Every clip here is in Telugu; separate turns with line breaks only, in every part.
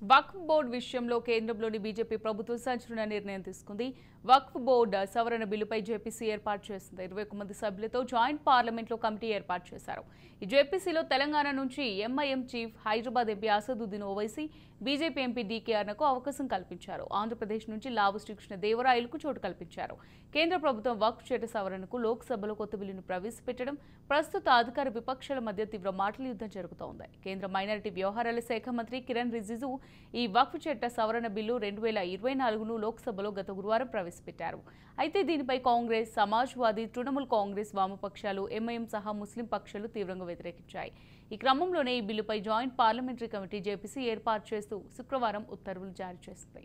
వక్ఫ్ బోర్డు విషయంలో కేంద్రంలోని బీజేపీ ప్రభుత్వం సంచలన నిర్ణయం తీసుకుంది. వక్ఫ్ బోర్డు సవరణ బిల్లుపై జేపీసీ ఏర్పాటు చేసింది. 21 మంది సభ్యులతో జాయింట్ పార్లమెంట్లో కమిటీ ఏర్పాటు చేశారు. ఈ జేపీసీలో తెలంగాణ నుంచి MIM chief, Hyderabad MP Asaduddin Owaisi, BJP MP డీకేఆర్కు అవకాశం కల్పించారు. ఆంధ్రప్రదేశ్ నుంచి లావు శ్రీకృష్ణ దేవరాయలకు చోటు కల్పించారు. కేంద్ర ప్రభుత్వం వక్ఫ్ చట్ట సవరణకు లోక్సభలో కొత్త బిల్లును ప్రవేశపెట్టడం ప్రస్తుత అధికార విపక్షాల మధ్య తీవ్ర మాటల యుద్ధం జరుగుతోంది. కేంద్ర మైనారిటీ వ్యవహారాల శాఖ మంత్రి కిరణ్ రిజిజు ఈ వక్ఫ్ చట్ట సవరణ బిల్లు 2024ను లోక్సభలో గత గురువారం ప్రవేశపెట్టారు. అయితే దీనిపై కాంగ్రెస్, సమాజ్వాదీ, తృణమూల్ కాంగ్రెస్, వామపక్షాలు, ఎంఐఎం సహా ముస్లిం పక్షాలు తీవ్రంగా వ్యతిరేకించాయి. ఈ క్రమంలోనే ఈ బిల్లుపై జాయింట్ పార్లమెంటరీ కమిటీ జేపీసీ ఏర్పాటు చేస్తూ శుక్రవారం ఉత్తర్వులు జారీ చేసింది.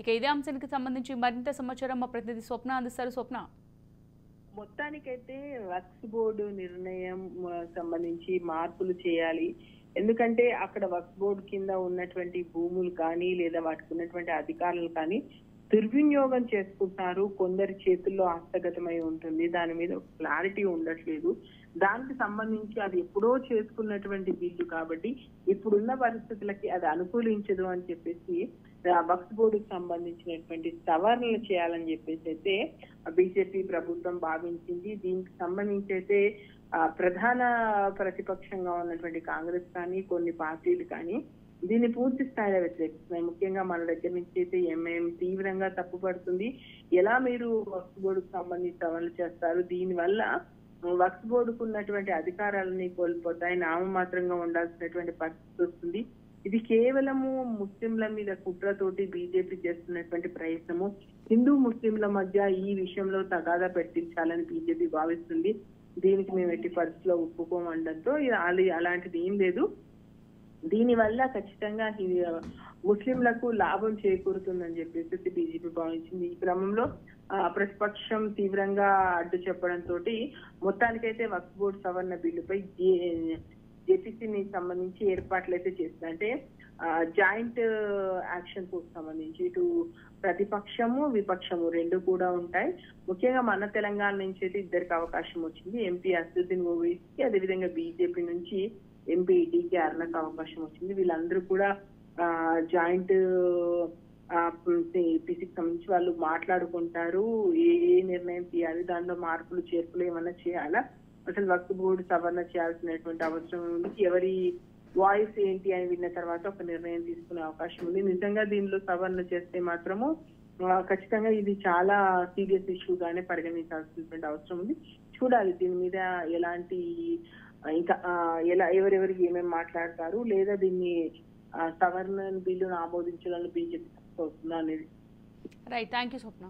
ఇక ఇదే అంశానికి సంబంధించి మరింత సమాచారం మా ప్రతినిధి స్వప్న అందిస్తారు. స్వప్న,
మొత్తానికైతే వక్ఫ్ బోర్డు నిర్ణయం సంబంధించి మార్పులు చేయాలి. ఎందుకంటే అక్కడ వక్ఫ్ బోర్డు కింద ఉన్నటువంటి భూములు కానీ లేదా వాటికి ఉన్నటువంటి అధికారులు కానీ దుర్వినియోగం చేసుకుంటున్నారు. కొందరి చేతుల్లో హస్తగతమై ఉంటుంది. దాని మీద క్లారిటీ ఉండట్లేదు. దానికి సంబంధించి అది ఎప్పుడో చేసుకున్నటువంటి బిల్లు కాబట్టి ఇప్పుడున్న పరిస్థితులకి అది అనుకూలించదు అని చెప్పేసి వక్ఫ్ బోర్డుకు సంబంధించినటువంటి సవరణలు చేయాలని చెప్పేసి అయితే బీజేపీ ప్రభుత్వం భావించింది. దీనికి సంబంధించి అయితే ప్రధాన ప్రతిపక్షంగా ఉన్నటువంటి కాంగ్రెస్ కానీ కొన్ని పార్టీలు కానీ దీన్ని పూర్తి స్థాయిలో వ్యతిరేకిస్తున్నాయి. ముఖ్యంగా మన దగ్గర నుంచి అయితే ఎంఐఎం తీవ్రంగా తప్పుపడుతుంది. ఎలా మీరు వక్ఫ్ బోర్డుకు సంబంధించి సవరణలు చేస్తారు? దీనివల్ల వక్ఫ్ బోర్డుకు ఉన్నటువంటి అధికారాలని కోల్పోతాయి. నామమాత్రంగా ఉండాల్సినటువంటి పరిస్థితి వస్తుంది. ఇది కేవలము ముస్లింల మీద కుట్రతోటి బీజేపీ చేస్తున్నటువంటి ప్రయత్నము. హిందూ ముస్లింల మధ్య ఈ విషయంలో తగాదా పెట్టించాలని బీజేపీ భావిస్తుంది. దీనికి మేము ఎట్టి పరిస్థితిలో ఒప్పుకోమండంతో అలాంటిది ఏం లేదు. దీనివల్ల ఖచ్చితంగా ముస్లింలకు లాభం చేకూరుతుందని చెప్పేసి బీజేపీ భావించింది. ఈ క్రమంలో ప్రతిపక్షం తీవ్రంగా అడ్డు చెప్పడంతో మొత్తానికైతే వక్ఫ్ బోర్డు సవరణ బిల్లుపై జేపీసీని సంబంధించి ఏర్పాట్లు అయితే చేస్తుంది. అంటే జాయింట్ యాక్షన్ కు సంబంధించి ఇటు ప్రతిపక్షము విపక్షము రెండు కూడా ఉంటాయి. ముఖ్యంగా మన తెలంగాణ నుంచి అయితే ఇద్దరికి అవకాశం వచ్చింది. ఎంపీ అసదుద్దీన్ ఓవైసీకి, అదేవిధంగా బీజేపీ నుంచి ఎంపీ డీకేఆర్కు అవకాశం వచ్చింది. వీళ్ళందరూ కూడా జాయింట్ పీసీకి సంబంధించి వాళ్ళు మాట్లాడుకుంటారు. ఏ నిర్ణయం తీయాలి, దానిలో మార్పులు చేర్పులు ఏమన్నా చేయాలా, అసలు వక్ఫ్ బోర్డు సవరణ చేయాల్సినటువంటి అవసరం ఉంది, ఎవరి వాయిస్ ఏంటి అని విన్న తర్వాత ఒక నిర్ణయం తీసుకునే అవకాశం ఉంది. నిజంగా దీనిలో సవరణ చేస్తే మాత్రము ఖచ్చితంగా ఇది చాలా సీరియస్ ఇష్యూగానే పరిగణించాల్సినటువంటి అవసరం ఉంది. చూడాలి దీని మీద ఎలాంటి ఇంకా ఎవరెవరికి ఏమేమి మాట్లాడతారు, లేదా దీన్ని సవరణ బిల్లును ఆమోదించాలని బీజేపీ వస్తుందా అనేది.
Right, thank you Swapna.